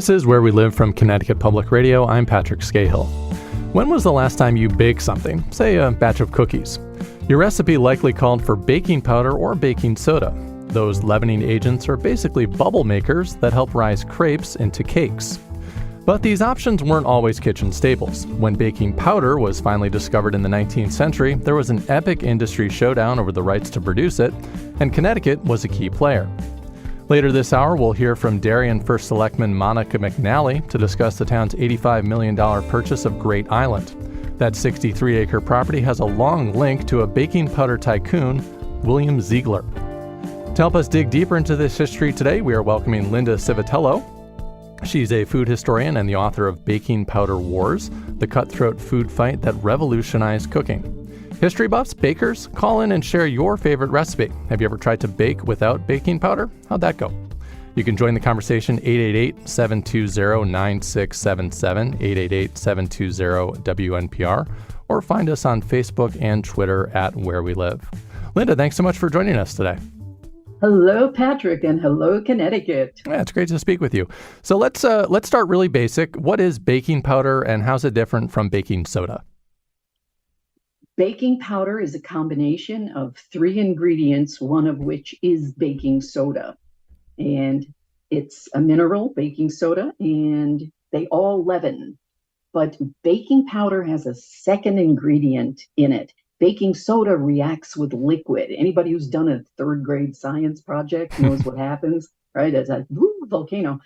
This is Where We Live from Connecticut Public Radio. I'm Patrick Scahill. When was the last time you baked something, say a batch of cookies? Your recipe likely called for baking powder or baking soda. Those leavening agents are basically bubble makers that help rise crepes into cakes. But these options weren't always kitchen staples. When baking powder was finally discovered in the 19th century, there was an epic industry showdown over the rights to produce it, and Connecticut was a key player. Later this hour, we'll hear from Darien First Selectman Monica McNally to discuss the town's $85 million purchase of Great Island. That 63-acre property has a long link to a baking powder tycoon, William Ziegler. To help us dig deeper into this history today, we are welcoming Linda Civitello. She's a food historian and the author of Baking Powder Wars, the Cutthroat Food Fight that Revolutionized Cooking. History buffs, bakers, call in and share your favorite recipe. Have you ever tried to bake without baking powder? How'd that go? You can join the conversation 888-720-9677, 888-720-WNPR, or find us on Facebook and Twitter at Where We Live. Linda, thanks so much for joining us today. Hello, Patrick, and hello, Connecticut. Yeah, it's great to speak with you. So let's start really basic. What is baking powder and how's it different from baking soda? Baking powder is a combination of three ingredients, one of which is baking soda. And it's a mineral, baking soda, and they all leaven. But baking powder has a second ingredient in it. Baking soda reacts with liquid. Anybody who's done a third grade science project knows what happens, right? It's a volcano.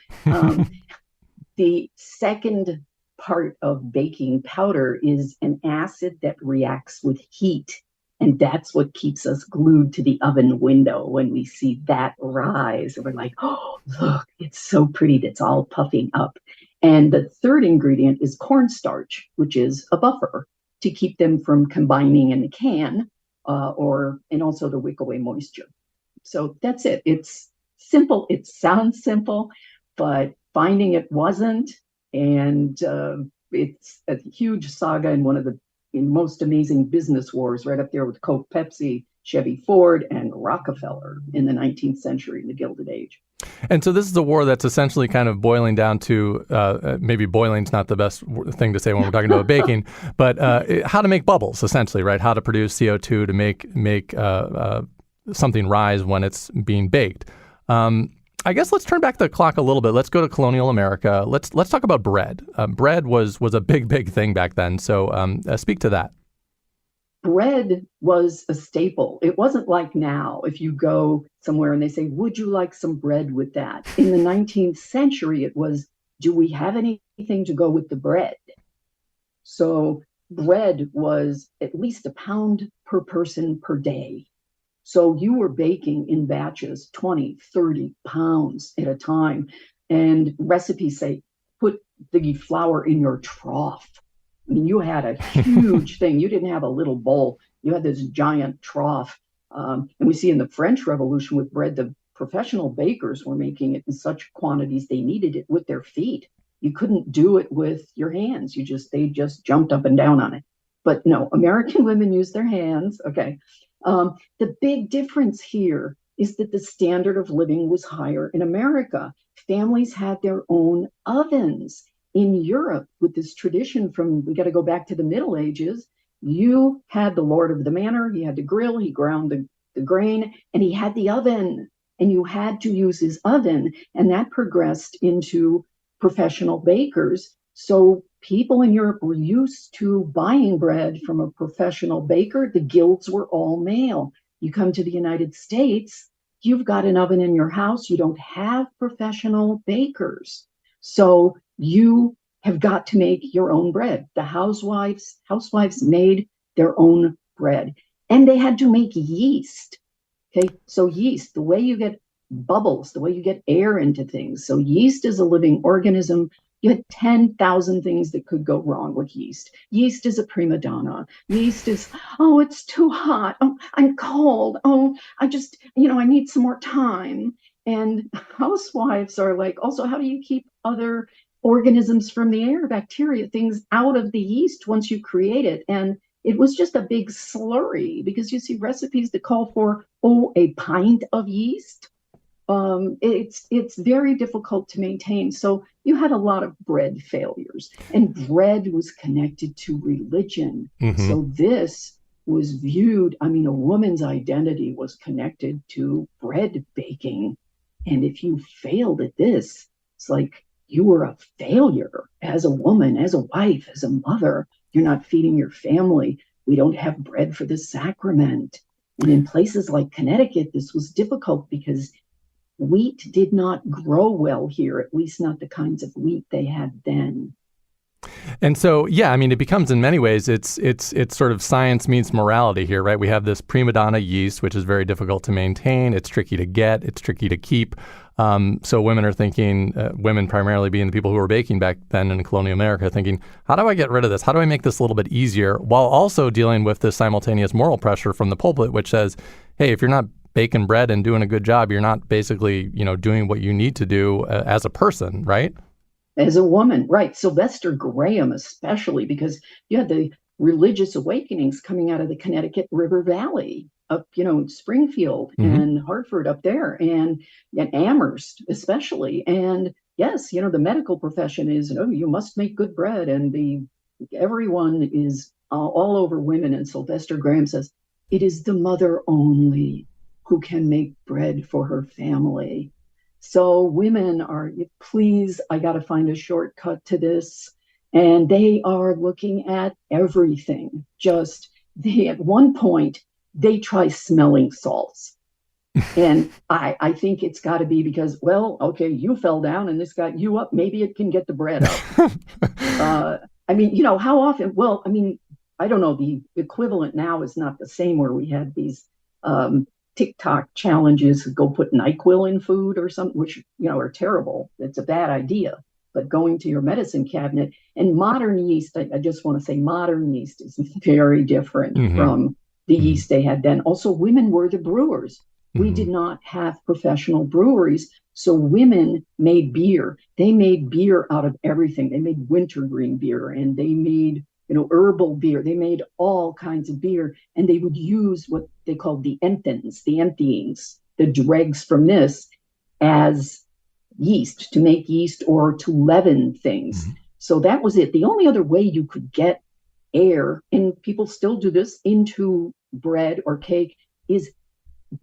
The second part of baking powder is an acid that reacts with heat. And that's what keeps us glued to the oven window when we see that rise. And we're like, oh, look, it's so pretty. That's all puffing up. And the third ingredient is cornstarch, which is a buffer to keep them from combining in the can and also to wick away moisture. So that's it. It's simple. It sounds simple, but finding it wasn't. And it's a huge saga in one of the most amazing business wars, right up there with Coke, Pepsi, Chevy, Ford, and Rockefeller in the 19th century, in the Gilded Age. And so this is a war that's essentially kind of boiling down to, maybe boiling's not the best thing to say when we're talking about baking, but how to make bubbles, essentially, right? How to produce CO2 to make something rise when it's being baked. I guess let's turn back the clock a little bit. Let's go to colonial America. Let's talk about bread. Bread was a big thing back then. So speak to that. Bread was a staple. It wasn't like now, if you go somewhere and they say, would you like some bread with that? In the 19th century, it was, do we have anything to go with the bread? So bread was at least a pound per person per day. So you were baking in batches, 20, 30 pounds at a time. And recipes say, put the flour in your trough. I mean, you had a huge thing. You didn't have a little bowl. You had this giant trough. And we see in the French Revolution with bread, the professional bakers were making it in such quantities they needed it with their feet. You couldn't do it with your hands. They just jumped up and down on it. But no, American women used their hands. Okay. The big difference here is that the standard of living was higher in America. Families had their own ovens. In Europe, with this tradition we got to go back to the Middle Ages, you had the lord of the manor, he had the grill, he ground the grain, and he had the oven, and you had to use his oven, and that progressed into professional bakers. So people in Europe were used to buying bread from a professional baker. The guilds were all male. You come to the United States, you've got an oven in your house, you don't have professional bakers. So you have got to make your own bread. The housewives made their own bread, and they had to make yeast. Okay, so yeast, the way you get bubbles, the way you get air into things. So yeast is a living organism. You had 10,000 things that could go wrong with yeast. Yeast is a prima donna. Yeast is, oh, it's too hot. Oh, I'm cold. Oh, I need some more time. And housewives are like, also, how do you keep other organisms from the air, bacteria, things out of the yeast once you create it? And it was just a big slurry because you see recipes that call for, a pint of yeast. it's very difficult to maintain. So you had a lot of bread failures, and bread was connected to religion. Hmm. So this was viewed, I mean, a woman's identity was connected to bread baking. And if you failed at this, it's like you were a failure as a woman, as a wife, as a mother. You're not feeding your family. We don't have bread for the sacrament. And in places like Connecticut, this was difficult because wheat did not grow well here, at least not the kinds of wheat they had then. And so, yeah, I mean, it becomes in many ways, it's sort of science meets morality here, right? We have this prima donna yeast, which is very difficult to maintain. It's tricky to get. It's tricky to keep. So women are thinking, women primarily being the people who were baking back then in colonial America, thinking, how do I get rid of this? How do I make this a little bit easier? While also dealing with this simultaneous moral pressure from the pulpit, which says, hey, if you're not baking bread and doing a good job, you're not basically, doing what you need to do as a person, right? As a woman, right. Sylvester Graham, especially, because you had the religious awakenings coming out of the Connecticut River Valley up, Springfield Mm-hmm. and Hartford up there, and Amherst, especially. And yes, the medical profession is, you must make good bread. And everyone is all over women. And Sylvester Graham says, it is the mother only who can make bread for her family. So women are, please, I got to find a shortcut to this. And they are looking at everything. At one point, they try smelling salts. And I think it's got to be because, well, okay, you fell down and this got you up. Maybe it can get the bread up. How often? Well, I don't know. The equivalent now is not the same where we had these TikTok challenges, go put NyQuil in food or something, which, are terrible. It's a bad idea. But going to your medicine cabinet and modern yeast, I just want to say modern yeast is very different from the yeast they had then. Also, women were the brewers. We did not have professional breweries. So women made beer. They made beer out of everything. They made wintergreen beer and they made herbal beer. They made all kinds of beer, and they would use what they called the emptyings, the dregs from this, as yeast, to make yeast or to leaven things. So that was it. The only other way you could get air, and people still do this, into bread or cake is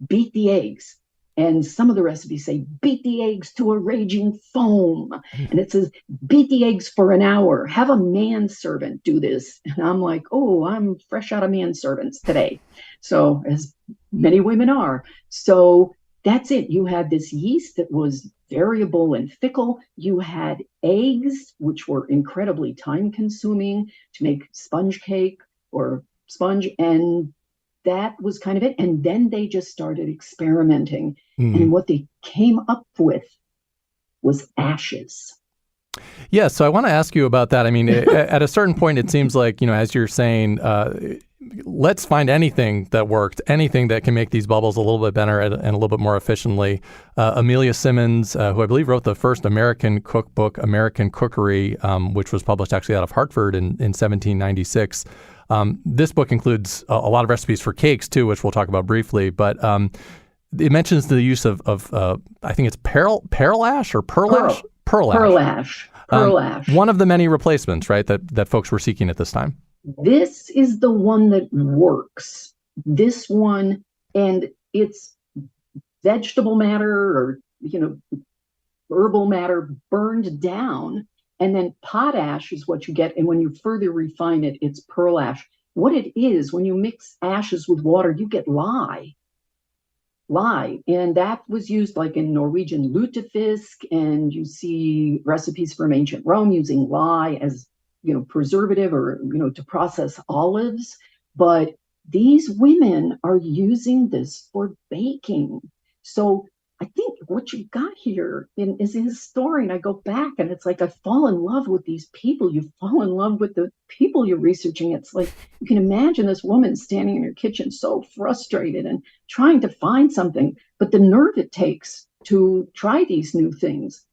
beat the eggs. And some of the recipes say, beat the eggs to a raging foam. And it says, beat the eggs for an hour. Have a manservant do this. And I'm like, oh, I'm fresh out of manservants today. So, as many women are. So that's it. You had this yeast that was variable and fickle. You had eggs, which were incredibly time consuming to make sponge cake or sponge. And that was kind of it. And then they just started experimenting. And what they came up with was ashes. Yeah, so I want to ask you about that. I mean, at a certain point, it seems like, as you're saying, let's find anything that worked, anything that can make these bubbles a little bit better and a little bit more efficiently. Amelia Simmons, who I believe wrote the first American cookbook, American Cookery, which was published actually out of Hartford in 1796. This book includes a lot of recipes for cakes, too, which we'll talk about briefly. But it mentions the use of I think it's pearl ash or pearl ash? Pearl ash. One of the many replacements, right, that folks were seeking at this time. This is the one that works. This one, and it's vegetable matter or, herbal matter burned down. And then potash is what you get. And when you further refine it, it's pearl ash. What it is, when you mix ashes with water, you get lye. And that was used like in Norwegian lutefisk. And you see recipes from ancient Rome using lye as, preservative or, to process olives. But these women are using this for baking. So I think what you got here is a historian. I go back and it's like I fall in love with these people. You fall in love with the people you're researching. It's like you can imagine this woman standing in her kitchen so frustrated and trying to find something, but the nerve it takes to try these new things.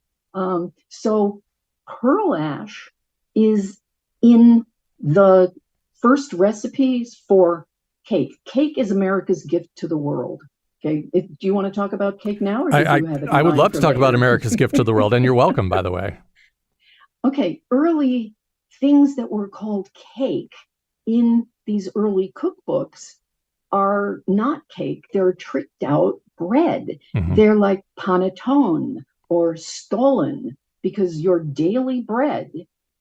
So pearl ash is in the first recipes for cake. Cake is America's gift to the world. Okay. Do you want to talk about cake now, or I you have it in I would mind love to for talk later? about America's gift to the world, and you're welcome, by the way. Okay, early things that were called cake in these early cookbooks are not cake. They're tricked out bread. Mhm. They're like panettone or stollen, because your daily bread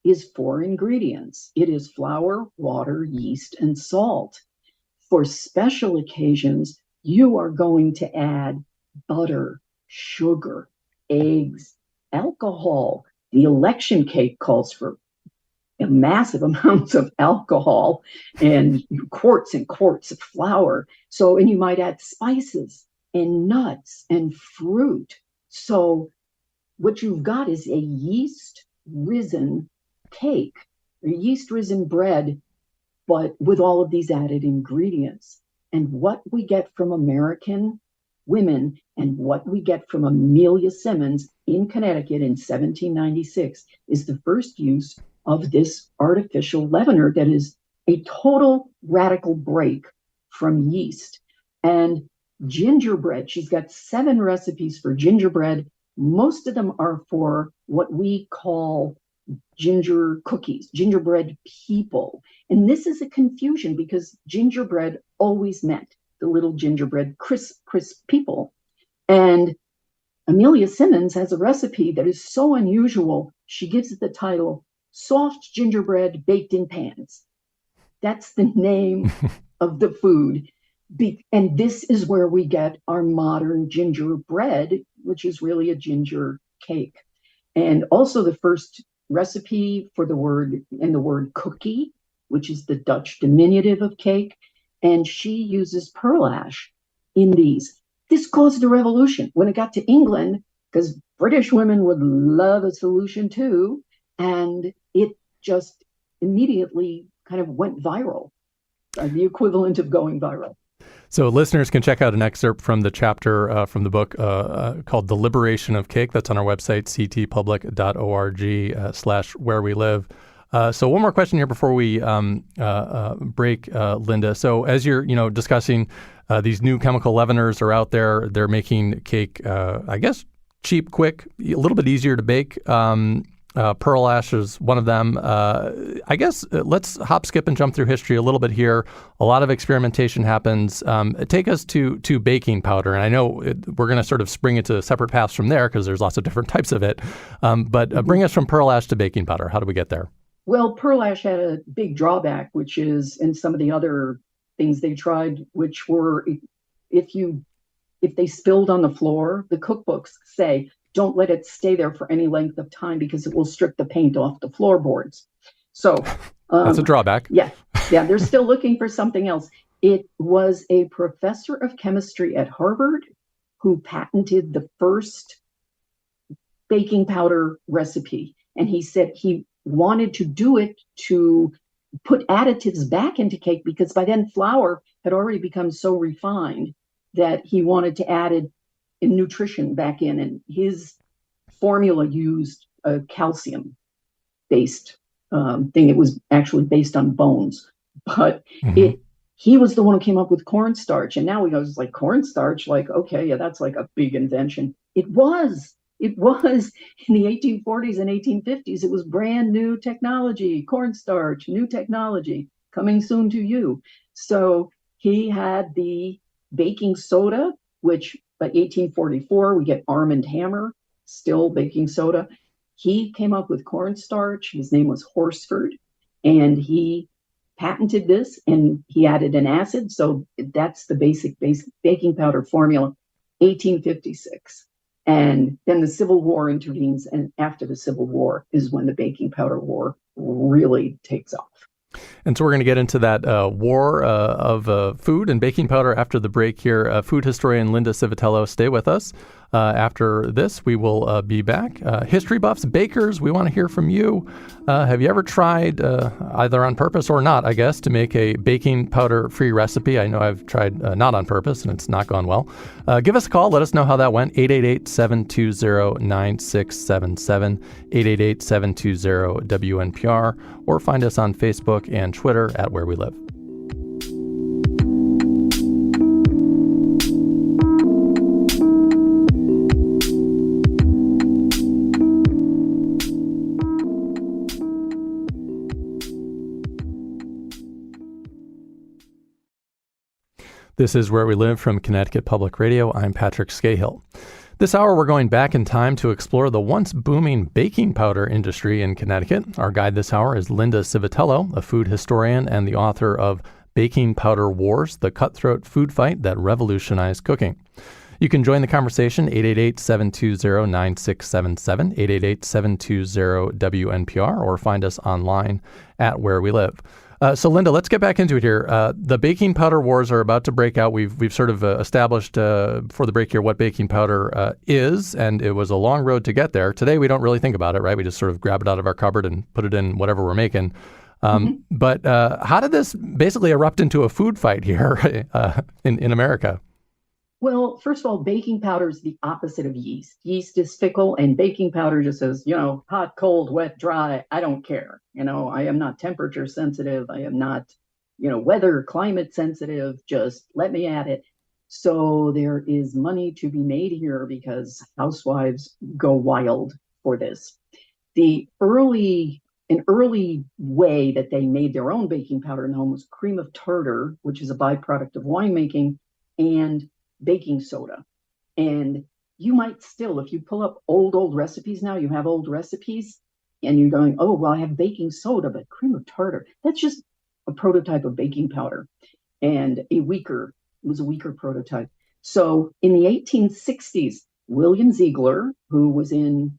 is 4 ingredients. It is flour, water, yeast, and salt. For special occasions, you are going to add butter, sugar, eggs, alcohol. The election cake calls for massive amounts of alcohol and quarts of flour. So, and you might add spices and nuts and fruit. So, what you've got is a yeast risen cake, a yeast risen bread, but with all of these added ingredients. And what we get from American women and what we get from Amelia Simmons in Connecticut in 1796 is the first use of this artificial leavener that is a total radical break from yeast. And gingerbread, she's got 7 recipes for gingerbread. Most of them are for what we call ginger cookies, gingerbread people. And this is a confusion because gingerbread always meant the little gingerbread crisp people. And Amelia Simmons has a recipe that is so unusual, she gives it the title Soft Gingerbread Baked in Pans. That's the name of the food. And this is where we get our modern gingerbread, which is really a ginger cake. And also the first recipe for the word cookie, which is the Dutch diminutive of cake. And she uses pearl ash in these. This caused a revolution when it got to England, because British women would love a solution too. And it just immediately kind of went viral, the equivalent of going viral. So listeners can check out an excerpt from the chapter from the book called The Liberation of Cake. That's on our website, ctpublic.org/where we live. So one more question here before we break, Linda. So as you're discussing these new chemical leaveners are out there, they're making cake, I guess, cheap, quick, a little bit easier to bake. Pearl ash is one of them. I guess let's hop, skip, and jump through history a little bit here. A lot of experimentation happens. Take us to baking powder. And I know we're going to sort of spring into separate paths from there because there's lots of different types of it. But bring us from pearl ash to baking powder. How do we get there? Well, pearl ash had a big drawback, which is in some of the other things they tried, which were if they spilled on the floor, the cookbooks say, don't let it stay there for any length of time because it will strip the paint off the floorboards. So that's a drawback. Yeah, they're still looking for something else. It was a professor of chemistry at Harvard who patented the first baking powder recipe. And he said he wanted to do it to put additives back into cake because by then flour had already become so refined that he wanted to add it in nutrition back in, and his formula used a calcium-based thing. It was actually based on bones, but he was the one who came up with cornstarch, and now he goes like cornstarch, like okay, yeah, that's like a big invention. It was in the 1840s and 1850s. It was brand new technology, cornstarch, new technology coming soon to you. So he had the baking soda, which by 1844, we get Arm & Hammer, still baking soda. He came up with cornstarch. His name was Horsford, and he patented this, and he added an acid. So that's the basic baking powder formula, 1856. And then the Civil War intervenes, and after the Civil War is when the baking powder war really takes off. And so we're going to get into that war of food and baking powder after the break here. Food historian Linda Civitello, stay with us. After this, we will be back. History buffs, bakers, we want to hear from you. Have you ever tried, either on purpose or not, I guess, to make a baking powder-free recipe? I know I've tried not on purpose, and it's not gone well. Give us a call. Let us know how that went. 888-720-9677, 888-720-WNPR, or find us on Facebook and Twitter at Where We Live. This is Where We Live from Connecticut Public Radio. I'm Patrick Scahill. This hour, we're going back in time to explore the once booming baking powder industry in Connecticut. Our guide this hour is Linda Civitello, a food historian and the author of Baking Powder Wars, the Cutthroat Food Fight that Revolutionized Cooking. You can join the conversation, 888-720-9677, 888-720-WNPR, or find us online at Where We Live. So, Linda, let's get back into it here. The baking powder wars are about to break out. We've sort of established for the break here what baking powder is, and it was a long road to get there. Today, we don't really think about it, right? We just sort of grab it out of our cupboard and put it in whatever we're making. But how did this basically erupt into a food fight here in America? Well, first of all, baking powder is the opposite of yeast. Yeast is fickle, and baking powder just says, hot, cold, wet, dry. I don't care. I am not temperature sensitive. I am not, weather, climate sensitive. Just let me at it. So there is money to be made here because housewives go wild for this. An early way that they made their own baking powder in home was cream of tartar, which is a byproduct of winemaking, and baking soda. And you might still, if you pull up old recipes now, you have old recipes and you're going, oh, well, I have baking soda, but cream of tartar, that's just a prototype of baking powder and it was a weaker prototype. So in the 1860s, William Ziegler, who was in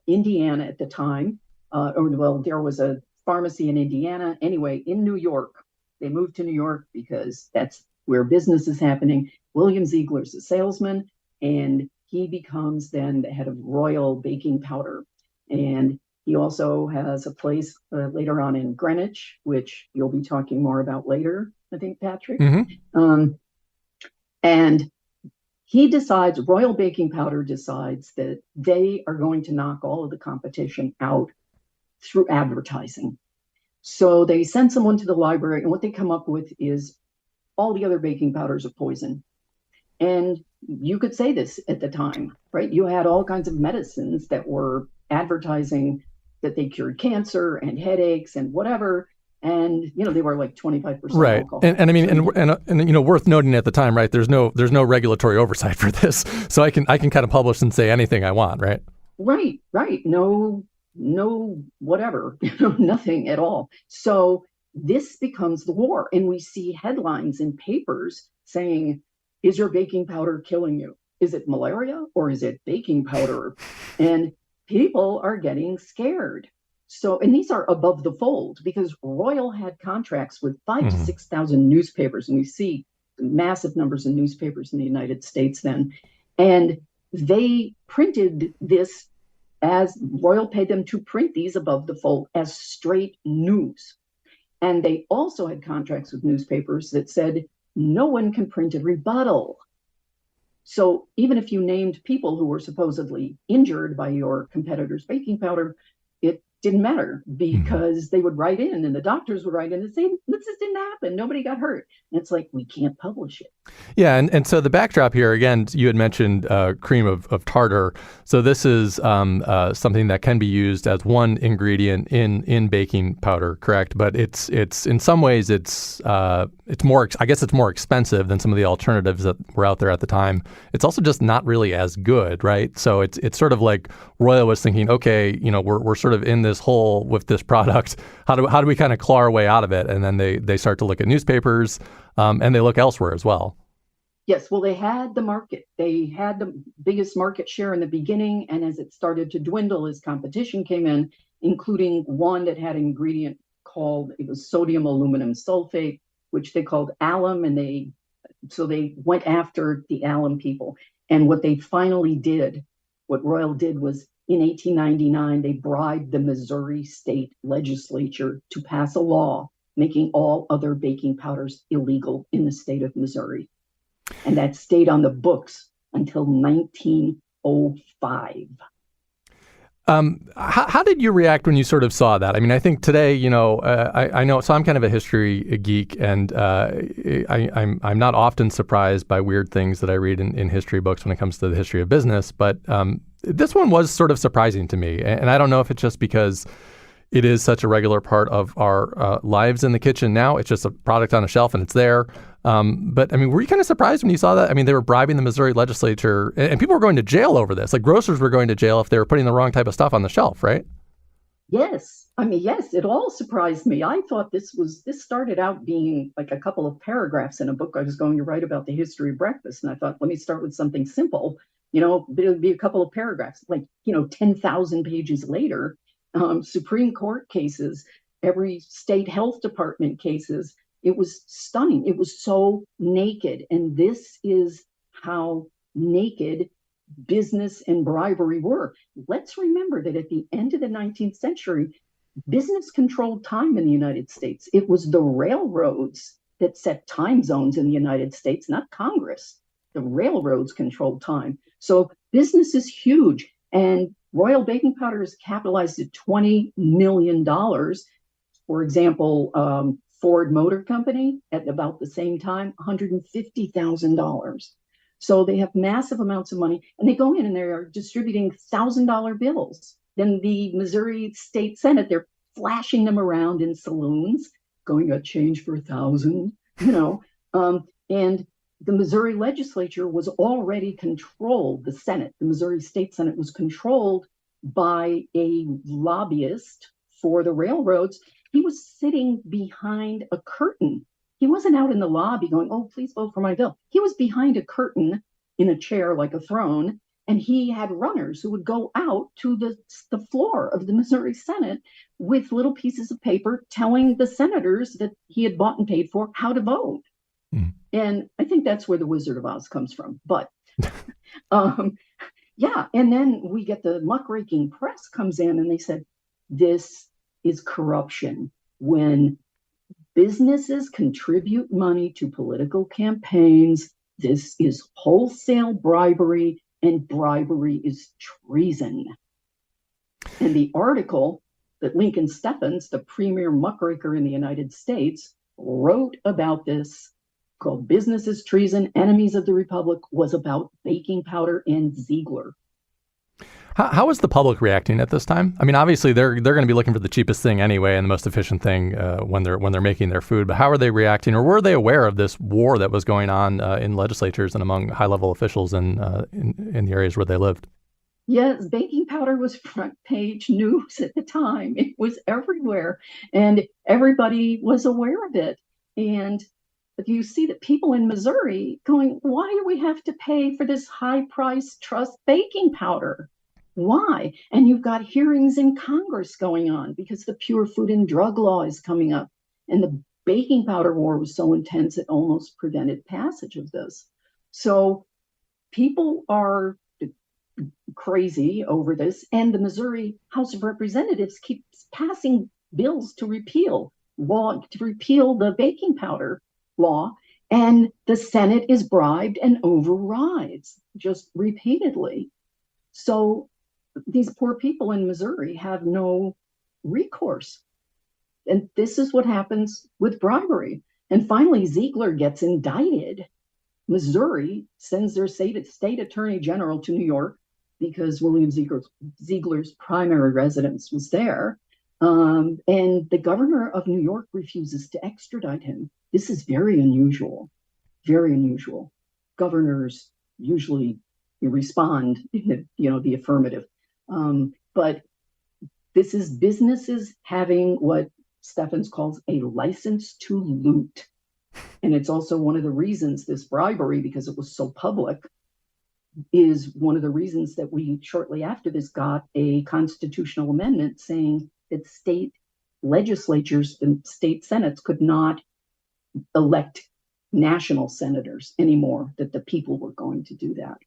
Indiana at the time, there was a pharmacy in Indiana. Anyway, in New York, they moved to New York because that's where business is happening. William Ziegler's a salesman, and he becomes then the head of Royal Baking Powder. And he also has a place later on in Greenwich, which you'll be talking more about later, I think, Patrick. Mm-hmm. And Royal Baking Powder decides that they are going to knock all of the competition out through advertising. So they send someone to the library, and what they come up with is all the other baking powders are poison. And you could say this at the time, right? You had all kinds of medicines that were advertising that they cured cancer and headaches and whatever. And, they were like 25% right. alcohol. And I mean, and worth noting at the time, right? There's no regulatory oversight for this. So I can kind of publish and say anything I want, right? Right. No, whatever, nothing at all. So this becomes the war. And we see headlines in papers saying, is your baking powder killing you? Is it malaria or is it baking powder? And people are getting scared. So, and these are above the fold because Royal had contracts with 5,000 to 6,000 newspapers. And we see massive numbers of newspapers in the United States then. And they printed this as Royal paid them to print these above the fold as straight news. And they also had contracts with newspapers that said, no one can print a rebuttal. So even if you named people who were supposedly injured by your competitor's baking powder, it didn't matter because they would write in and the doctors would write in and say, this didn't happen. Nobody got hurt. And it's like, we can't publish it. Yeah. And so the backdrop here, again, you had mentioned cream of tartar. So this is something that can be used as one ingredient in baking powder, correct? But it's in some ways it's more, I guess it's more expensive than some of the alternatives that were out there at the time. It's also just not really as good, right? So it's sort of like Royal was thinking, okay, we're sort of in this hole with this product. How do we kind of claw our way out of it? And then they start to look at newspapers and they look elsewhere as well. Yes, well, they had the market. They had the biggest market share in the beginning. And as it started to dwindle, as competition came in, including one that had an ingredient called, it was sodium aluminum sulfate, which they called alum. And they went after the alum people. And what they finally did, what Royal did was in 1899, they bribed the Missouri state legislature to pass a law making all other baking powders illegal in the state of Missouri. And that stayed on the books until 1905. How did you react when you sort of saw that? I mean, I think today, I know, so I'm kind of a history geek, and I'm not often surprised by weird things that I read in history books when it comes to the history of business. But this one was sort of surprising to me. And I don't know if it's just because, it is such a regular part of our lives in the kitchen now. It's just a product on a shelf and it's there. But I mean, were you kind of surprised when you saw that? I mean, they were bribing the Missouri legislature and people were going to jail over this. Like grocers were going to jail if they were putting the wrong type of stuff on the shelf, right? Yes. I mean, yes, it all surprised me. I thought this started out being like a couple of paragraphs in a book I was going to write about the history of breakfast. And I thought, let me start with something simple. It'll be a couple of paragraphs, like, 10,000 pages later, Supreme Court cases, every state health department cases. It was stunning. It was so naked. And this is how naked business and bribery were. Let's remember that at the end of the 19th century, business controlled time in the United States. It was the railroads that set time zones in the United States, not Congress. The railroads controlled time. So business is huge. And Royal Baking Powder is capitalized at $20 million. For example, Ford Motor Company at about the same time, $150,000. So they have massive amounts of money, and they go in and they're distributing $1,000 bills. Then the Missouri State Senate, they're flashing them around in saloons, going a change for 1,000, and the Missouri legislature was already controlled. The Senate, the Missouri State Senate, was controlled by a lobbyist for the railroads. He was sitting behind a curtain. He wasn't out in the lobby going, oh, please vote for my bill. He was behind a curtain in a chair like a throne, and he had runners who would go out to the floor of the Missouri Senate with little pieces of paper telling the senators that he had bought and paid for how to vote. And I think that's where the Wizard of Oz comes from. But yeah, and then we get the muckraking press comes in and they said, this is corruption. When businesses contribute money to political campaigns, this is wholesale bribery, and bribery is treason. And the article that Lincoln Steffens, the premier muckraker in the United States, wrote about this, called Business is Treason, Enemies of the Republic, was about baking powder and Ziegler. How is the public reacting at this time? I mean, obviously they're going to be looking for the cheapest thing anyway and the most efficient thing when they're making their food. But how are they reacting, or were they aware of this war that was going on in legislatures and among high-level officials in the areas where they lived? Yes, baking powder was front page news at the time. It was everywhere, and everybody was aware of it. And you see that people in Missouri going, why do we have to pay for this high-priced trust baking powder? Why? And you've got hearings in Congress going on because the Pure Food and Drug Law is coming up. And the baking powder war was so intense it almost prevented passage of this. So people are crazy over this. And the Missouri House of Representatives keeps passing bills to repeal the baking powder law. And the Senate is bribed and overrides just repeatedly. So these poor people in Missouri have no recourse. And this is what happens with bribery. And finally, Ziegler gets indicted. Missouri sends their state attorney general to New York because William Ziegler's primary residence was there. And the governor of New York refuses to extradite him. This is very unusual, very unusual. Governors usually respond, the affirmative. But this is businesses having what Steffens calls a license to loot. And it's also one of the reasons this bribery, because it was so public, is one of the reasons that we shortly after this got a constitutional amendment saying that state legislatures and state senates could not elect national senators anymore, that the people were going to do that.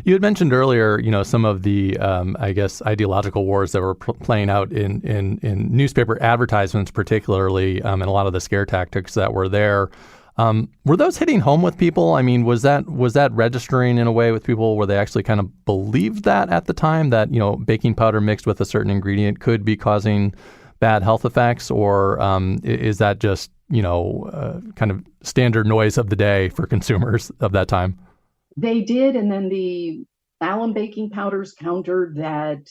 You had mentioned earlier, some of the, ideological wars that were playing out in newspaper advertisements, particularly, and a lot of the scare tactics that were there. Were those hitting home with people? I mean, was that registering in a way with people where they actually kind of believed that at the time, that, baking powder mixed with a certain ingredient could be causing bad health effects? Or is that just, kind of standard noise of the day for consumers of that time? They did, and then the alum baking powders countered that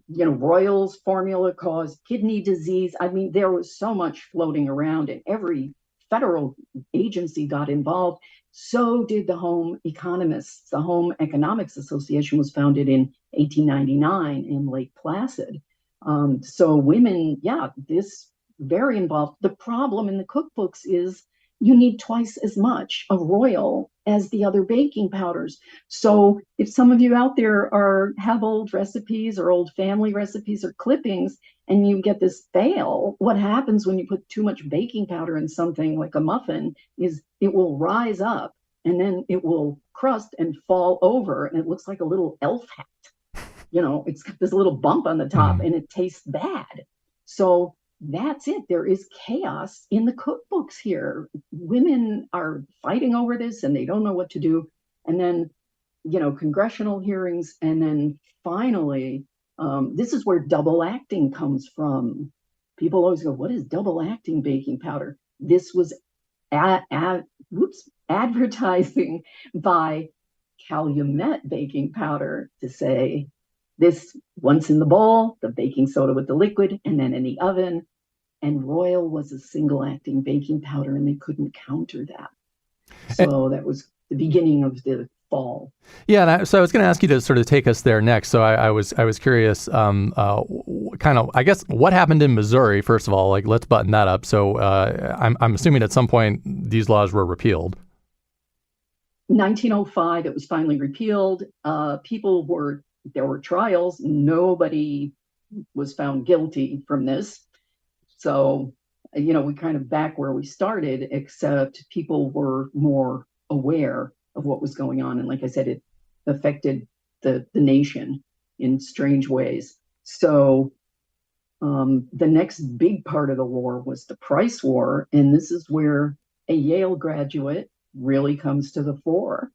Royals formula caused kidney disease. I mean, there was so much floating around, and every federal agency got involved. So did the Home Economists. The Home Economics Association was founded in 1899 in Lake Placid. So women, this very involved. The problem in the cookbooks is you need twice as much of Royal as the other baking powders. So if some of you out there have old recipes or old family recipes or clippings, and you get this fail, what happens when you put too much baking powder in something like a muffin is it will rise up and then it will crust and fall over, and it looks like a little elf hat. It's got this little bump on the top and it tastes bad. So that's it. There is chaos in the cookbooks here. Women are fighting over this and they don't know what to do. And then, congressional hearings. And then finally, this is where double acting comes from. People always go, what is double acting baking powder? This was advertising by Calumet baking powder to say, this once in the bowl, the baking soda with the liquid, and then in the oven. And Royal was a single acting baking powder, and they couldn't counter that. So that was the beginning of the fall. Yeah, so I was going to ask you to sort of take us there next. So I was curious, kind of, I guess, what happened in Missouri, first of all. Like, let's button that up. So I'm assuming at some point these laws were repealed. 1905, it was finally repealed. There were trials. Nobody was found guilty from this. So, we kind of back where we started, except people were more aware of what was going on. And like I said, it affected the nation in strange ways. So the next big part of the war was the price war. And this is where a Yale graduate really comes to the fore.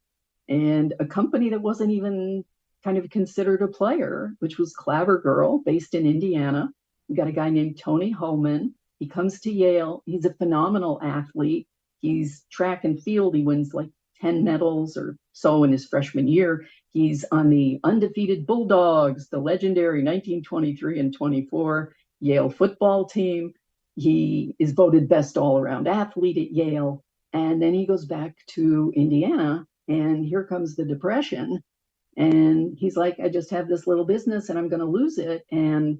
And a company that wasn't even kind of considered a player, which was Clabber Girl, based in Indiana. We got a guy named Tony Holman. He comes to Yale. He's a phenomenal athlete. He's track and field. He wins like 10 medals or so in his freshman year. He's on the undefeated Bulldogs, the legendary 1923 and 24 Yale football team. He is voted best all-around athlete at Yale. And then he goes back to Indiana, and here comes the Depression. And he's like, I just have this little business and I'm going to lose it. And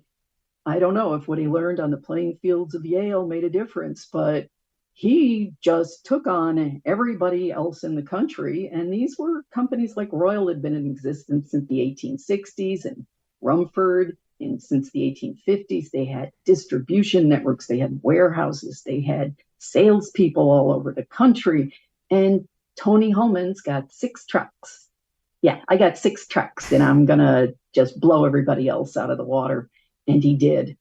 I don't know if what he learned on the playing fields of Yale made a difference, but he just took on everybody else in the country. And these were companies like Royal had been in existence since the 1860s, and Rumford since the 1850s. They had distribution networks, they had warehouses, they had salespeople all over the country. And Tony Holman's got 6 trucks. Yeah, I got 6 trucks and I'm going to just blow everybody else out of the water. And he did.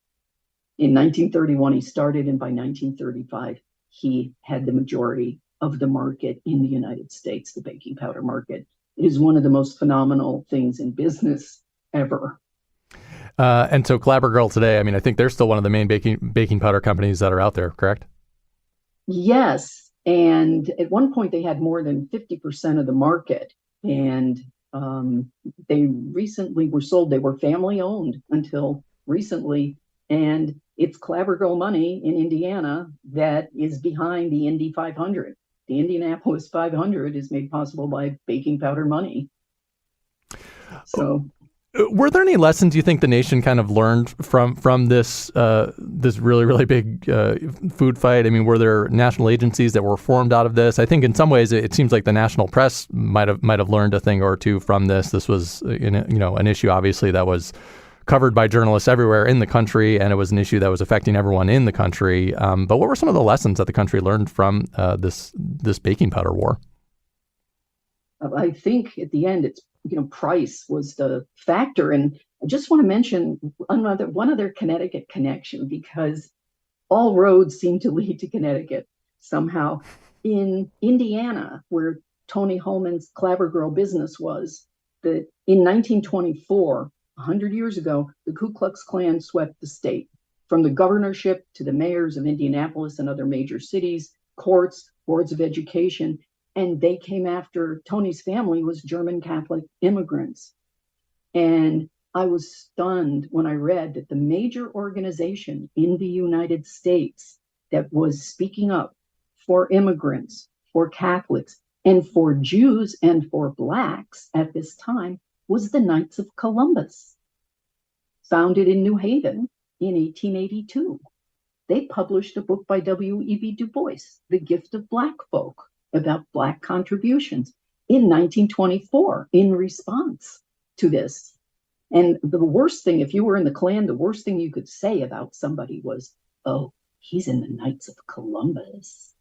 In 1931, he started, and by 1935, he had the majority of the market in the United States, the baking powder market. It is one of the most phenomenal things in business ever. And so Clabber Girl today, I mean, I think they're still one of the main baking powder companies that are out there, correct? Yes. And at one point, they had more than 50% of the market. And they recently were sold. They were family owned until recently. And it's Clabber Girl money in Indiana that is behind the Indy 500. The Indianapolis 500 is made possible by baking powder money. So, were there any lessons you think the nation kind of learned from this this really, really big food fight? I mean, were there national agencies that were formed out of this? I think in some ways it seems like the national press might have learned a thing or two from this. This was an issue obviously that was covered by journalists everywhere in the country, and it was an issue that was affecting everyone in the country. But what were some of the lessons that the country learned from this baking powder war? I think at the end, it's price was the factor. And I just want to mention one other Connecticut connection, because all roads seem to lead to Connecticut somehow. In Indiana, where Tony Holman's Clabber Girl business was, that in 1924, 100 years ago, the Ku Klux Klan swept the state, from the governorship to the mayors of Indianapolis and other major cities, courts, boards of education. And they came after Tony's family was German Catholic immigrants. And I was stunned when I read that the major organization in the United States that was speaking up for immigrants, for Catholics, and for Jews and for Blacks at this time was the Knights of Columbus, founded in New Haven in 1882. They published a book by W.E.B. Du Bois, The Gift of Black Folk, about Black contributions in 1924 in response to this. And the worst thing, if you were in the Klan, the worst thing you could say about somebody was, oh, he's in the Knights of Columbus.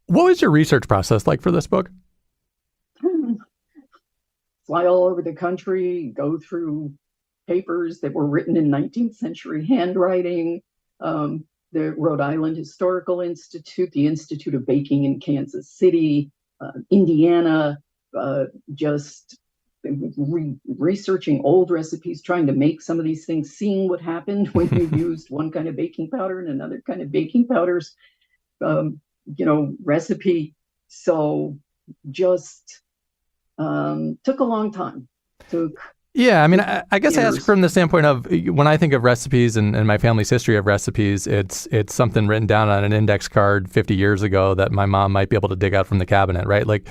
What was your research process like for this book? Fly all over the country, go through papers that were written in 19th century handwriting, the Rhode Island Historical Institute, the Institute of Baking in Kansas City, Indiana, just researching old recipes, trying to make some of these things, seeing what happened when you used one kind of baking powder and another kind of baking powder's, recipe. So just took a long time. Yeah, I mean, I guess I ask from the standpoint of when I think of recipes and my family's history of recipes, it's something written down on an index card 50 years ago that my mom might be able to dig out from the cabinet, right? Like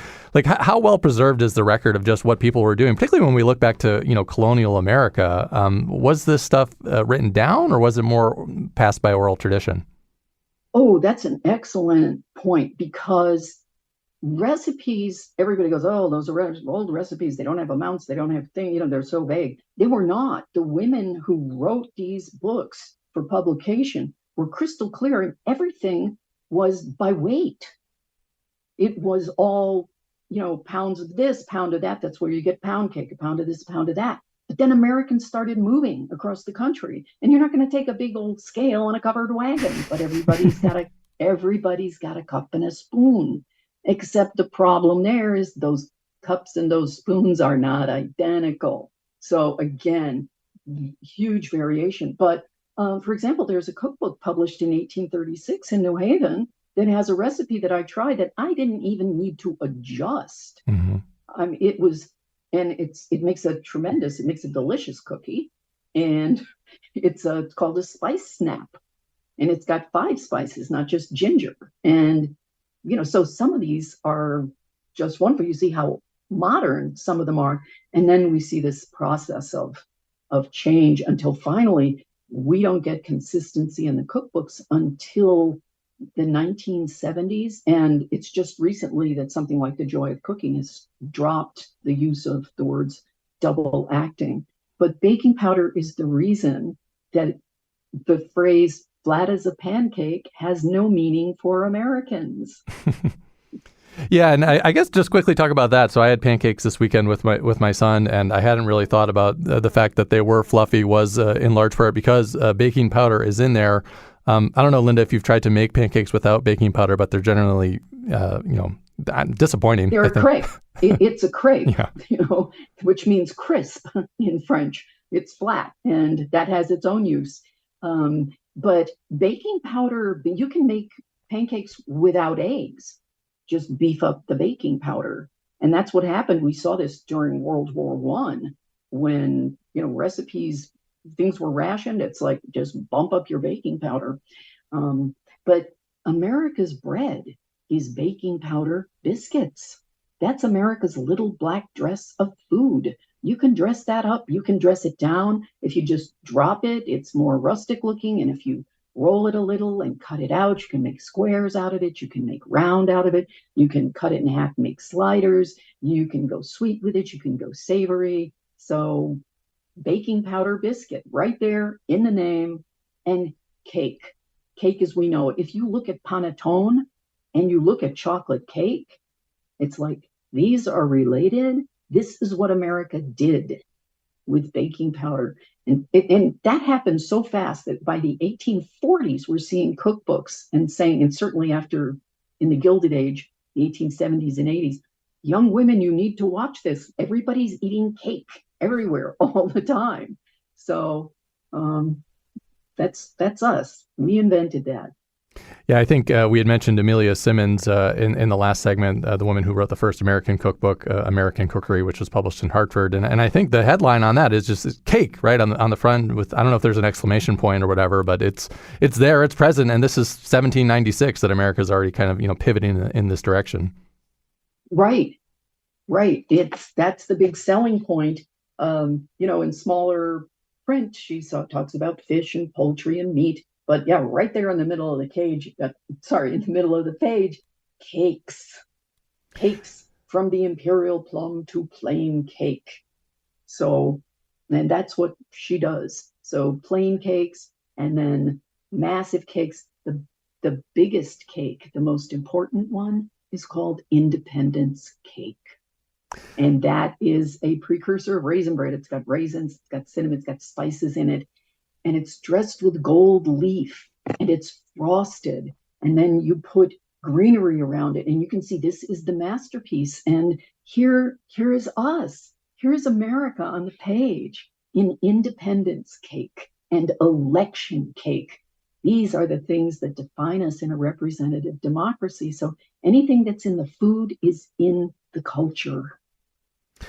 how well preserved is the record of just what people were doing, particularly when we look back to, colonial America? Was this stuff written down, or was it more passed by oral tradition? Oh, that's an excellent point, because recipes, everybody goes, oh, those are old recipes. They don't have amounts. They don't have things, they're so vague. They were not. The women who wrote these books for publication were crystal clear, and everything was by weight. It was all, pounds of this, pound of that. That's where you get pound cake, a pound of this, a pound of that. But then Americans started moving across the country, and you're not going to take a big old scale and a covered wagon, but everybody's got a cup and a spoon. Except the problem there is those cups and those spoons are not identical. So again, huge variation. But for example, there's a cookbook published in 1836 in New Haven that has a recipe that I tried that I didn't even need to adjust. Mm-hmm. It makes a delicious cookie. And it's called a spice snap. And it's got 5 spices, not just ginger. And so some of these are just wonderful. You see how modern some of them are. And then we see this process of change until finally we don't get consistency in the cookbooks until the 1970s. And it's just recently that something like The Joy of Cooking has dropped the use of the words double acting. But baking powder is the reason that the phrase flat as a pancake has no meaning for Americans. Yeah, and I guess just quickly talk about that. So I had pancakes this weekend with my son, and I hadn't really thought about the fact that they were fluffy was in large part because baking powder is in there. I don't know, Linda, if you've tried to make pancakes without baking powder, but they're generally, disappointing. They're a crepe. It's a crepe, Yeah. Which means crisp in French. It's flat, and that has its own use. But baking powder, you can make pancakes without eggs. Just beef up the baking powder. And that's what happened. We saw this during World War I when, recipes, things were rationed. It's like, just bump up your baking powder. But America's bread is baking powder biscuits. That's America's little black dress of food. You can dress that up. You can dress it down. If you just drop it, it's more rustic looking. And if you roll it a little and cut it out, you can make squares out of it. You can make round out of it. You can cut it in half, make sliders. You can go sweet with it. You can go savory. So baking powder biscuit right there in the name. And cake. Cake as we know it. If you look at panettone and you look at chocolate cake, it's like these are related. This is what America did with baking powder. And that happened so fast that by the 1840s, we're seeing cookbooks and saying, and certainly after in the Gilded Age, the 1870s and 80s, young women, you need to watch this. Everybody's eating cake everywhere all the time. So that's us. We invented that. Yeah, I think we had mentioned Amelia Simmons in the last segment, the woman who wrote the first American cookbook, American Cookery, which was published in Hartford. And I think the headline on that is just cake, right, on the front with, I don't know if there's an exclamation point or whatever, but it's there, it's present. And this is 1796 that America's already kind of, pivoting in this direction. Right. That's the big selling point. In smaller print, she talks about fish and poultry and meat. But yeah, right there in the middle of the page, cakes from the imperial plum to plain cake. So, and that's what she does. So plain cakes and then massive cakes. The biggest cake, the most important one, is called Independence Cake. And that is a precursor of raisin bread. It's got raisins, it's got cinnamon, it's got spices in it. And it's dressed with gold leaf and it's frosted. And then you put greenery around it. And you can see this is the masterpiece. And here is us. Here is America on the page in Independence Cake and Election Cake. These are the things that define us in a representative democracy. So anything that's in the food is in the culture.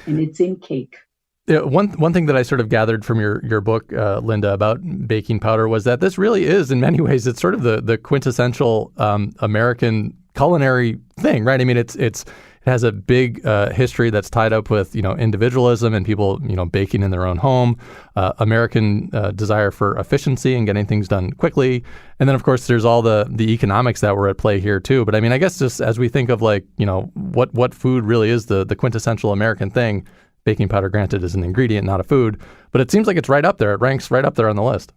And it's in cake. Yeah, one thing that I sort of gathered from your book, Linda, about baking powder was that this really is, in many ways, it's sort of the quintessential American culinary thing, right? I mean, it has a big history that's tied up with individualism and people baking in their own home, American desire for efficiency and getting things done quickly, and then of course there's all the economics that were at play here too. But I mean, I guess just as we think of what food really is the quintessential American thing. Baking powder, granted, is an ingredient, not a food, but it seems like it's right up there. It ranks right up there on the list.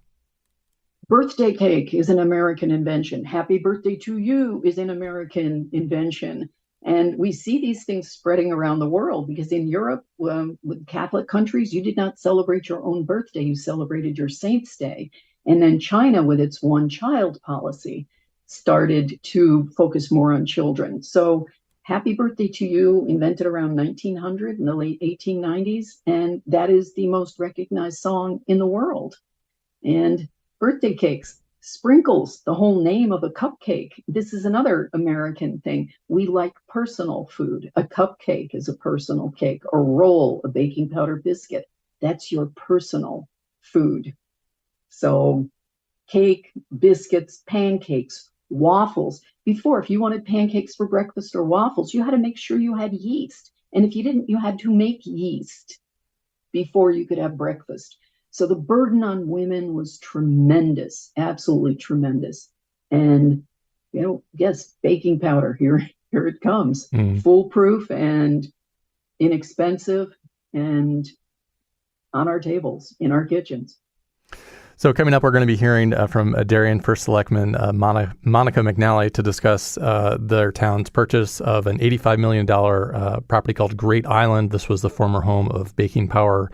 Birthday cake is an American invention. Happy birthday to you is an American invention. And we see these things spreading around the world because in Europe, with Catholic countries, you did not celebrate your own birthday. You celebrated your saint's day. And then China, with its one-child policy, started to focus more on children. So Happy Birthday to You, invented around 1900 in the late 1890s, and that is the most recognized song in the world. And birthday cakes, sprinkles, the whole name of a cupcake. This is another American thing. We like personal food. A cupcake is a personal cake. A roll, a baking powder biscuit, that's your personal food. So cake, biscuits, pancakes, waffles. Before, if you wanted pancakes for breakfast or waffles, you had to make sure you had yeast. And if you didn't, you had to make yeast before you could have breakfast. So the burden on women was tremendous, absolutely tremendous. And, yes, baking powder, here it comes. Foolproof and inexpensive and on our tables, in our kitchens. So coming up, we're going to be hearing from Darien First Selectman Monica McNally to discuss their town's purchase of an $85 million property called Great Island. This was the former home of baking powder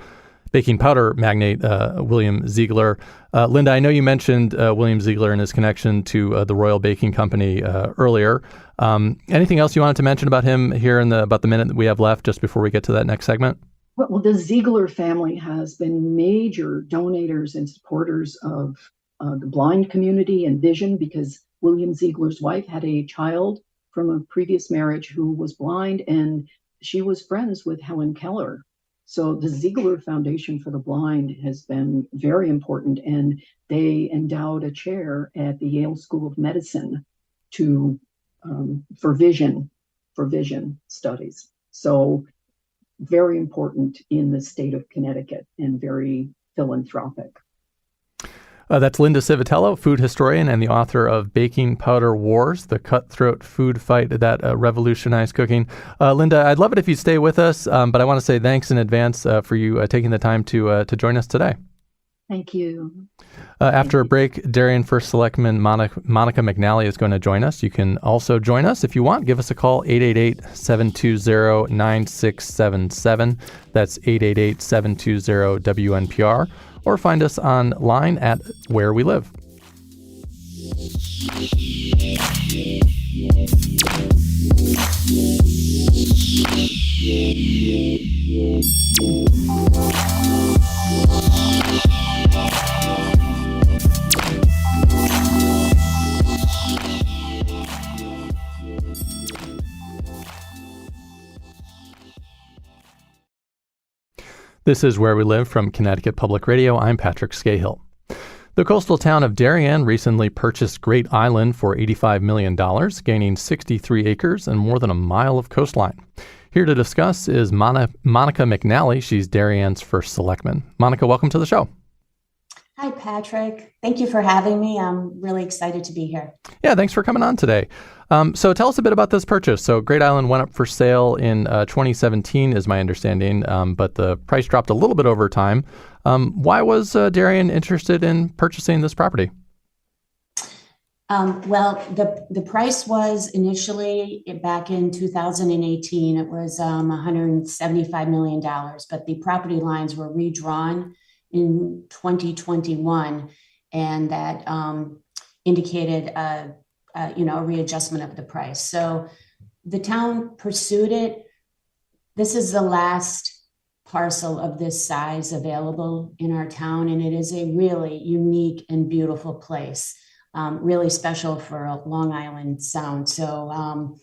magnate William Ziegler. Linda, I know you mentioned William Ziegler and his connection to the Royal Baking Company earlier. Anything else you wanted to mention about him here in about the minute that we have left, just before we get to that next segment? Well, the Ziegler family has been major donators and supporters of the blind community and vision, because William Ziegler's wife had a child from a previous marriage who was blind, and she was friends with Helen Keller. So the Ziegler Foundation for the Blind has been very important, and they endowed a chair at the Yale School of Medicine for vision studies. So very important in the state of Connecticut and very philanthropic. That's Linda Civitello, food historian and the author of Baking Powder Wars, the Cutthroat Food Fight that revolutionized cooking. Linda, I'd love it if you stay with us, but I want to say thanks in advance for you taking the time to join us today. Thank you. After a break, Darien First Selectman Monica McNally is going to join us. You can also join us if you want. Give us a call, 888-720-9677. That's 888-720-WNPR. Or find us online at Where We Live. This is Where We Live from Connecticut Public Radio. I'm Patrick Scahill. The coastal town of Darien recently purchased Great Island for $85 million, gaining 63 acres and more than a mile of coastline. Here to discuss is Monica McNally. She's Darien's first selectman. Monica, welcome to the show. Hi, Patrick. Thank you for having me. I'm really excited to be here. Yeah, thanks for coming on today. So tell us a bit about this purchase. So Great Island went up for sale in 2017, is my understanding, but the price dropped a little bit over time. Why was Darien interested in purchasing this property? Well, the price was initially back in 2018, it was $175 million, but the property lines were redrawn in 2021, and that indicated a readjustment of the price. So the town pursued it. This is the last parcel of this size available in our town, and it is a really unique and beautiful place, really special for Long Island Sound. So,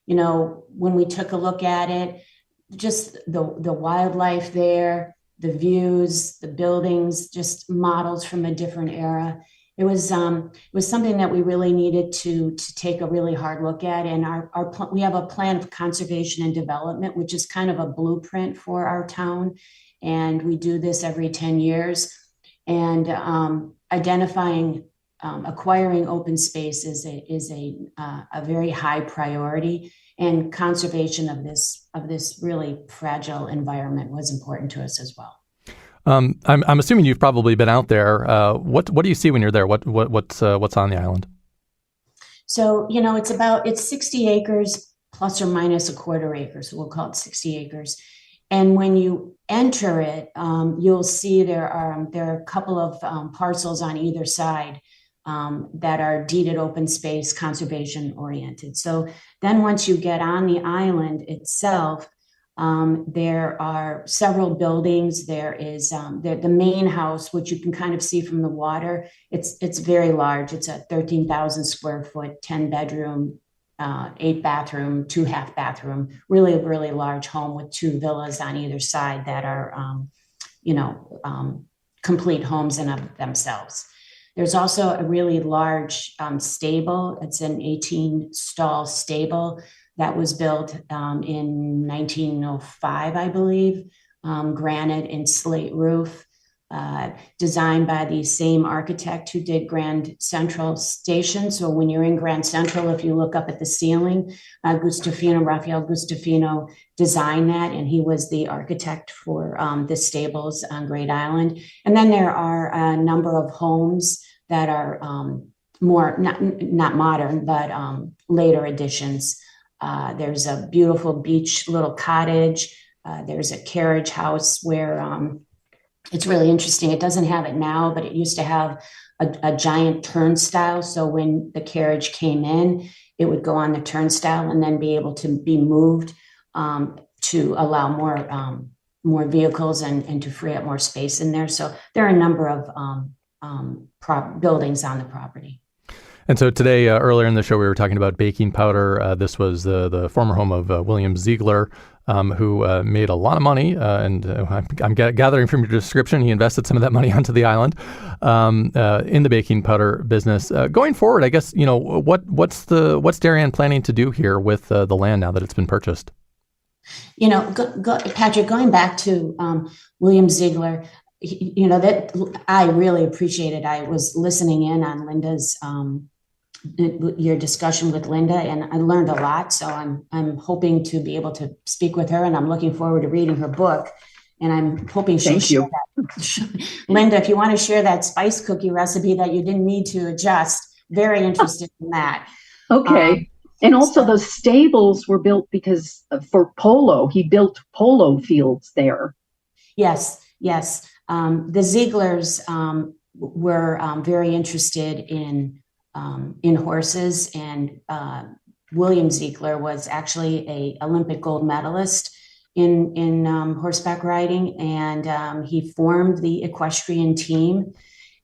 when we took a look at it, just the wildlife there, the views, the buildings, just models from a different era. It was something that we really needed to take a really hard look at. And we have a plan of conservation and development, which is kind of a blueprint for our town. And we do this every 10 years. And acquiring open space is a very high priority. And conservation of this really fragile environment was important to us as well. I'm assuming you've probably been out there. What do you see when you're there? What's on the island? So it's 60 acres plus or minus a quarter acre. So we'll call it 60 acres. And when you enter it, you'll see there are a couple of parcels on either side that are deeded open space, conservation oriented. So then once you get on the island itself, there are several buildings. There is the main house, which you can kind of see from the water. It's very large. It's a 13,000 square foot, 10 bedroom, 8 bathroom, 2 half bathroom, really, really large home with 2 villas on either side that are, complete homes in of themselves. There's also a really large stable. It's an 18-stall stable that was built in 1905, I believe, granite and slate roof, designed by the same architect who did Grand Central Station. So when you're in Grand Central, if you look up at the ceiling, Raphael Gustafino designed that, and he was the architect for the stables on Great Island. And then there are a number of homes that are more, not modern, but later additions. There's a beautiful beach little cottage. There's a carriage house where it's really interesting. It doesn't have it now, but it used to have a giant turnstile. So when the carriage came in, it would go on the turnstile and then be able to be moved to allow more vehicles and to free up more space in there. So there are a number of buildings on the property. And so today, earlier in the show, we were talking about baking powder. This was the former home of William Ziegler, who made a lot of money. And I'm gathering from your description, he invested some of that money onto the island in the baking powder business. Going forward, I guess, what's Darien planning to do here with the land now that it's been purchased? Patrick, going back to William Ziegler, that I really appreciated. I was listening in on Linda's your discussion with Linda, and I learned a lot. So I'm hoping to be able to speak with her, and I'm looking forward to reading her book. And I'm hoping she'll share that. Linda, if you want to share that spice cookie recipe that you didn't need to adjust, very interested in that. Okay. And also the stables were built because for polo, he built polo fields there. Yes. The Zieglers were very interested in horses, and William Ziegler was actually an Olympic gold medalist in horseback riding, and he formed the equestrian team.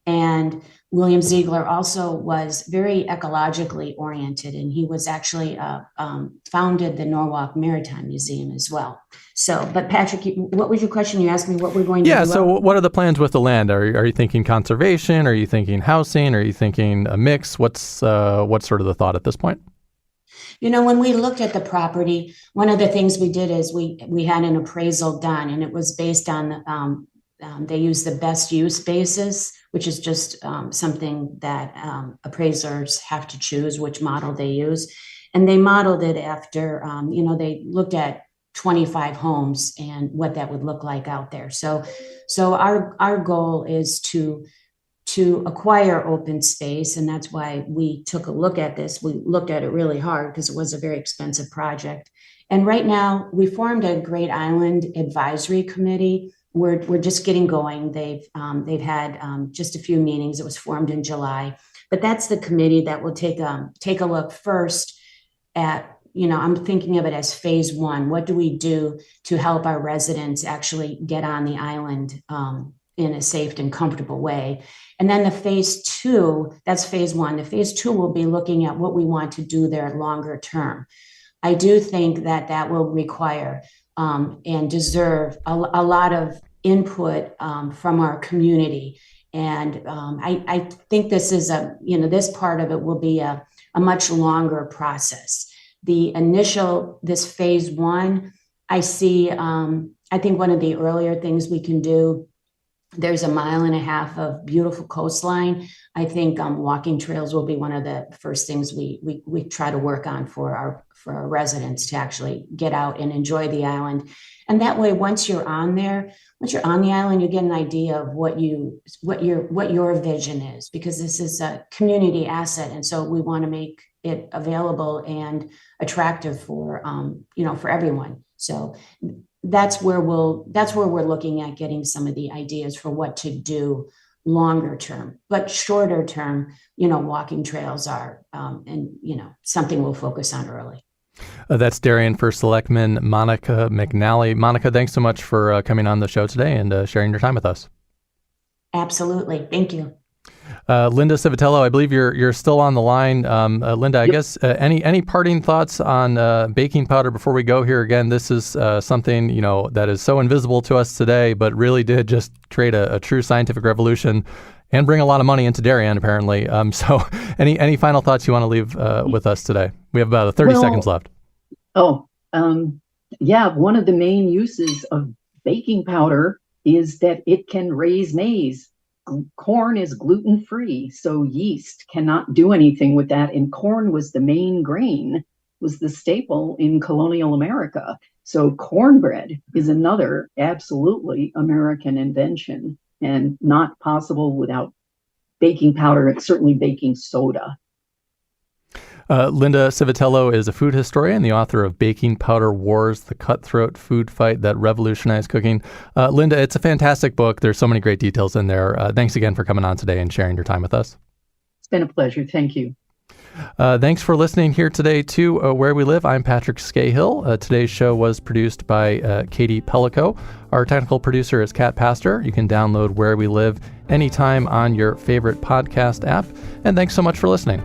And William Ziegler also was very ecologically oriented, and he was actually founded the Norwalk Maritime Museum as well. So, but Patrick, what was your question? You asked me what we're going to do. Yeah, so what are the plans with the land? Are you thinking conservation? Are you thinking housing? Are you thinking a mix? What's sort of the thought at this point? When we looked at the property, one of the things we did is we had an appraisal done, and it was based on they use the best use basis, which is just something that appraisers have to choose which model they use. And they modeled it after, they looked at 25 homes and what that would look like out there. So our goal is to acquire open space, and that's why we took a look at this. We looked at it really hard because it was a very expensive project. And right now, we formed a Great Island Advisory Committee. We're just getting going. They've had just a few meetings. It was formed in July, but that's the committee that will take a look first at, I'm thinking of it as phase one. What do we do to help our residents actually get on the island in a safe and comfortable way? And then the phase two, that's phase one. The phase two will be looking at what we want to do there longer term. I do think that will require and deserve a lot of input from our community. And I think this is this part of it will be a much longer process. This phase one, I see, I think one of the earlier things we can do, there's 1.5 miles of beautiful coastline. I think walking trails will be one of the first things we try to work on for our residents to actually get out and enjoy the island. And that way, once you're on the island, you get an idea of what your vision is, because this is a community asset, and so we want to make it available and attractive for everyone. So that's where we're looking at getting some of the ideas for what to do longer term. But shorter term, walking trails are something we'll focus on early. That's Darien First Selectman Monica McNally. Monica, thanks so much for coming on the show today and sharing your time with us. Absolutely. Thank you. Linda Civitello, I believe you're still on the line. Linda, I guess any parting thoughts on baking powder before we go here? Again, this is something that is so invisible to us today, but really did just create a true scientific revolution and bring a lot of money into Darien, apparently. So any final thoughts you want to leave with us today? We have about 30 seconds left. Yeah, one of the main uses of baking powder is that it can raise maize. Corn is gluten-free, so yeast cannot do anything with that. And corn was the main grain, was the staple in colonial America. So cornbread is another absolutely American invention and not possible without baking powder and certainly baking soda. Linda Civitello is a food historian, the author of Baking Powder Wars, The Cutthroat Food Fight That Revolutionized Cooking. Linda, it's a fantastic book. There's so many great details in there. Thanks again for coming on today and sharing your time with us. It's been a pleasure. Thank you. Thanks for listening here today to Where We Live. I'm Patrick Scahill. Today's show was produced by Katie Pellico. Our technical producer is Kat Pastor. You can download Where We Live anytime on your favorite podcast app. And thanks so much for listening.